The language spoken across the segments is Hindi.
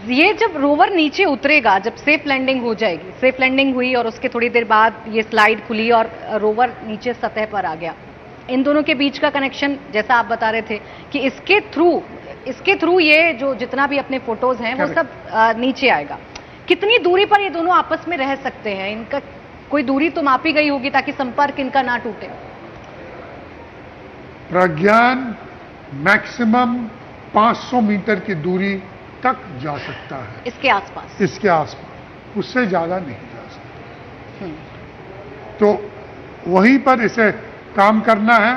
ये जब रोवर नीचे उतरेगा, जब सेफ लैंडिंग हो जाएगी, सेफ लैंडिंग हुई और उसके थोड़ी देर बाद ये स्लाइड खुली और रोवर नीचे सतह पर आ गया, इन दोनों के बीच का कनेक्शन जैसा आप बता रहे थे कि इसके थ्रू ये जो जितना भी अपने फोटोज हैं वो सब नीचे आएगा। कितनी दूरी पर ये दोनों आपस में रह सकते हैं? इनका कोई दूरी तो मापी गई होगी ताकि संपर्क इनका ना टूटे। प्रज्ञान मैक्सिमम 500 मीटर की दूरी तक जा सकता है, इसके आसपास, उससे ज्यादा नहीं जा सकता। तो वहीं पर इसे काम करना है,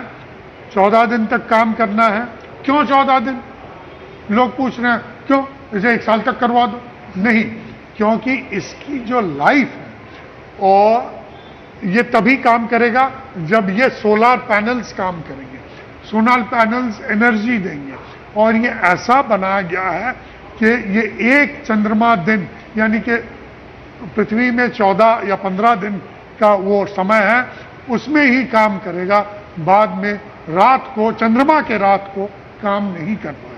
14 दिन तक काम करना है। क्यों 14 दिन? लोग पूछ रहे हैं क्यों, इसे 1 साल तक करवा दो। नहीं, क्योंकि इसकी जो लाइफ है और ये तभी काम करेगा जब ये सोलर पैनल्स काम करेंगे। सोलर पैनल्स एनर्जी देंगे और ये ऐसा बनाया गया है कि ये एक चंद्रमा दिन यानी कि पृथ्वी में 14 या 15 दिन का वो समय है, उसमें ही काम करेगा। बाद में रात को, चंद्रमा के रात को काम नहीं कर पाएगा।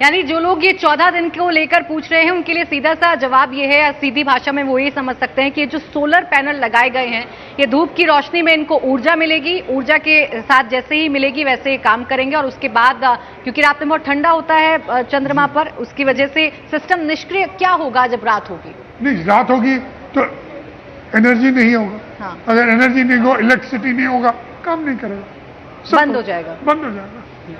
यानी जो लोग ये 14 दिन को लेकर पूछ रहे हैं उनके लिए सीधा सा जवाब ये है, सीधी भाषा में वो ये समझ सकते हैं कि ये जो सोलर पैनल लगाए गए हैं, ये धूप की रोशनी में इनको ऊर्जा मिलेगी, ऊर्जा के साथ जैसे ही मिलेगी वैसे ही काम करेंगे और उसके बाद क्योंकि रात में बहुत ठंडा होता है चंद्रमा पर, उसकी वजह से सिस्टम निष्क्रिय क्या होगा जब रात होगी? नहीं, रात होगी तो एनर्जी नहीं होगा। हाँ। अगर एनर्जी नहीं हो, इलेक्ट्रिसिटी नहीं होगा, काम नहीं करेगा, बंद हो जाएगा।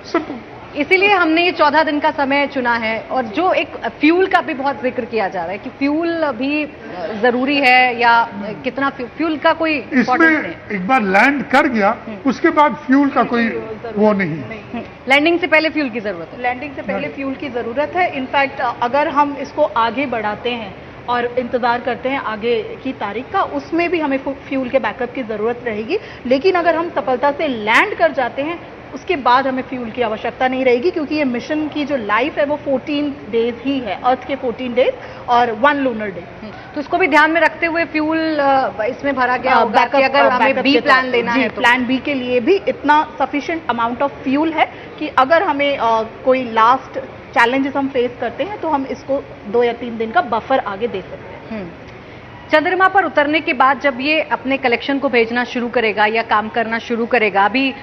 सिंपल। इसीलिए हमने ये 14 दिन का समय चुना है। और जो एक फ्यूल का भी बहुत जिक्र किया जा रहा है कि फ्यूल भी जरूरी है या कितना फ्यूल का कोई इसमें एक बार लैंड कर गया उसके बाद फ्यूल का कोई वो नहीं है। लैंडिंग से पहले फ्यूल की जरूरत है। लैंडिंग से पहले फ्यूल की जरूरत है। इनफैक्ट अगर हम इसको आगे बढ़ाते हैं और इंतजार करते हैं आगे की तारीख का, उसमें भी हमें फ्यूल के बैकअप की जरूरत रहेगी। लेकिन अगर हम सफलता से लैंड कर जाते हैं उसके बाद हमें फ्यूल की आवश्यकता नहीं रहेगी, क्योंकि ये मिशन की जो लाइफ है वो 14 डेज ही है, अर्थ के 14 डेज और 1 लूनर डे। तो इसको भी ध्यान में रखते हुए फ्यूल इसमें भरा गया होगा कि अगर हमें बी प्लान लेना है तो प्लान बी के लिए भी इतना सफिशिएंट अमाउंट ऑफ फ्यूल है कि अगर हमें कोई लास्ट चैलेंजेस हम फेस करते हैं तो हम इसको 2 या 3 दिन का बफर आगे दे सकते हैं। चंद्रमा पर उतरने के बाद जब ये अपने कलेक्शन को भेजना शुरू करेगा या काम करना शुरू करेगा, अभी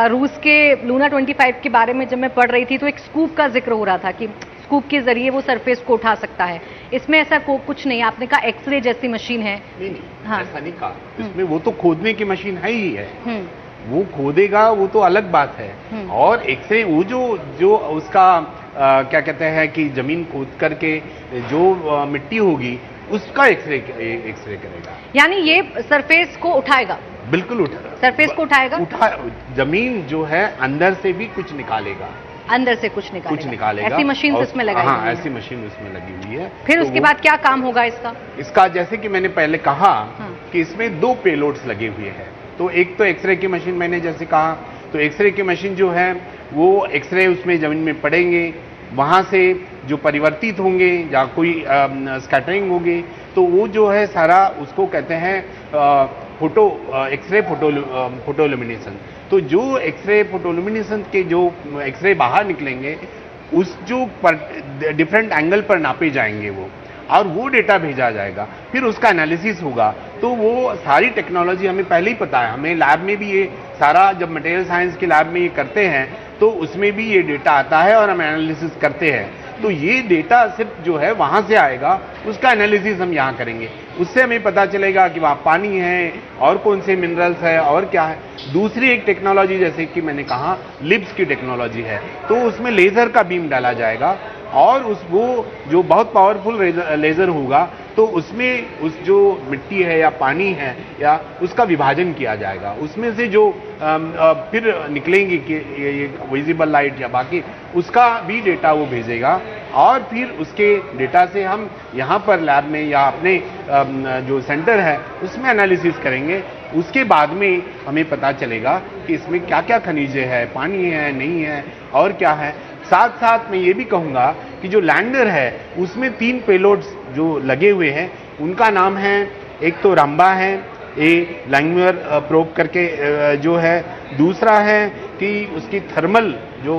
रूस के लूना 25 के बारे में जब मैं पढ़ रही थी तो एक स्कूप का जिक्र हो रहा था कि स्कूप के जरिए वो सरफेस को उठा सकता है। इसमें ऐसा कुछ नहीं, आपने कहा एक्सरे जैसी मशीन है। नहीं, हाँ। ऐसा नहीं कहा, इसमें वो तो खोदने की मशीन है ही है, वो खोदेगा वो तो अलग बात है। और एक्सरे वो जो उसका क्या कहते हैं कि जमीन खोद करके जो मिट्टी होगी उसका एक्सरे करेगा। यानी ये सरफेस को उठाएगा? बिल्कुल उठाएगा। सरफेस को उठाएगा, जमीन जो है अंदर से भी कुछ निकालेगा, अंदर से कुछ निकालेगा। ऐसी मशीन इसमें लगाई हाँ, ऐसी मशीन उसमें लगी हुई है। फिर तो उसके बाद क्या काम होगा इसका जैसे कि मैंने पहले कहा कि इसमें 2 पेलोड्स लगे हुए हैं। तो एक तो एक्सरे की मशीन, मैंने जैसे कहा, तो एक्सरे की मशीन जो है वो एक्सरे उसमें जमीन में पड़ेंगे, वहां से जो परिवर्तित होंगे या कोई स्कैटरिंग होगी तो वो जो है सारा उसको कहते हैं एक्सरे फोटोल्यूमिनेशन। तो जो एक्सरे फोटोल्यूमिनेशन के जो एक्सरे बाहर निकलेंगे उस जो डिफरेंट एंगल पर नापे जाएंगे वो, और वो डेटा भेजा जाएगा, फिर उसका एनालिसिस होगा। तो वो सारी टेक्नोलॉजी हमें पहले ही पता है, हमें लैब में भी ये सारा, जब मटेरियल साइंस की लैब में ये करते हैं तो उसमें भी ये डेटा आता है और हम एनालिसिस करते हैं। तो ये डेटा सिर्फ जो है वहां से आएगा, उसका एनालिसिस हम यहाँ करेंगे, उससे हमें पता चलेगा कि वहाँ पानी है और कौन से मिनरल्स है और क्या है। दूसरी एक टेक्नोलॉजी जैसे कि मैंने कहा लिब्स की टेक्नोलॉजी है, तो उसमें लेजर का बीम डाला जाएगा और वो जो बहुत पावरफुल लेजर होगा तो उसमें उस जो मिट्टी है या पानी है या उसका विभाजन किया जाएगा, उसमें से जो फिर निकलेंगे कि ये विजिबल लाइट या बाकी उसका भी डेटा वो भेजेगा और फिर उसके डेटा से हम यहाँ पर लैब में या अपने जो सेंटर है उसमें एनालिसिस करेंगे। उसके बाद में हमें पता चलेगा कि इसमें क्या क्या खनिजें हैं, पानी है नहीं है और क्या है। साथ साथ मैं ये भी कहूँगा कि जो लैंडर है उसमें 3 पेलोड्स जो लगे हुए हैं उनका नाम है, एक तो रंबा है, ये लैंगमुयर प्रोब करके जो है। दूसरा है कि उसकी थर्मल जो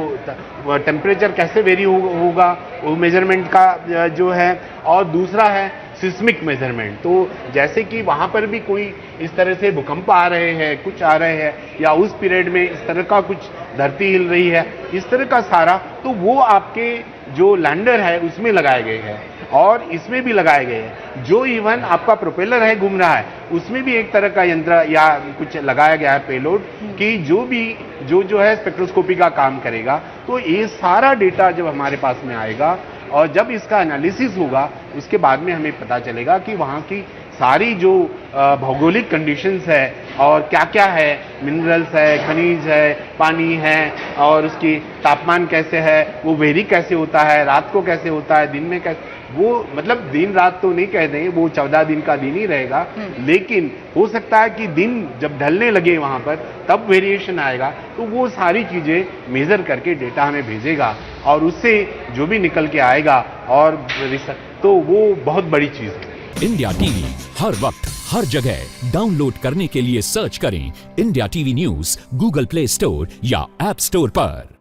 टेम्परेचर कैसे वेरी होगा वो मेजरमेंट का जो है। और दूसरा है सिस्मिक मेजरमेंट। तो जैसे कि वहाँ पर भी कोई इस तरह से भूकंप आ रहे हैं, कुछ आ रहे हैं, या उस पीरियड में इस तरह का कुछ धरती हिल रही है, इस तरह का सारा, तो वो आपके जो लैंडर है उसमें लगाए गए हैं और इसमें भी लगाए गए हैं। जो इवन आपका प्रोपेलर है घूम रहा है उसमें भी एक तरह का यंत्र या कुछ लगाया गया है पेलोड कि जो है स्पेक्ट्रोस्कोपी का काम करेगा। तो ये सारा डेटा जब हमारे पास में आएगा और जब इसका एनालिसिस होगा उसके बाद में हमें पता चलेगा कि वहाँ की सारी जो भौगोलिक कंडीशंस है और क्या क्या है, मिनरल्स है, खनिज है, पानी है, और उसकी तापमान कैसे है, वो वेरी कैसे होता है, रात को कैसे होता है, दिन में कैसे, वो मतलब दिन रात तो नहीं कह देंगे, वो 14 दिन का दिन ही रहेगा, लेकिन हो सकता है कि दिन जब ढलने लगे वहां पर तब वेरिएशन आएगा। तो वो सारी चीजें मेजर करके डेटा हमें भेजेगा और उससे जो भी निकल के आएगा और तो वो बहुत बड़ी चीज है। इंडिया टीवी हर वक्त हर जगह डाउनलोड करने के लिए सर्च करें India TV news Google play store या ऐप स्टोर पर।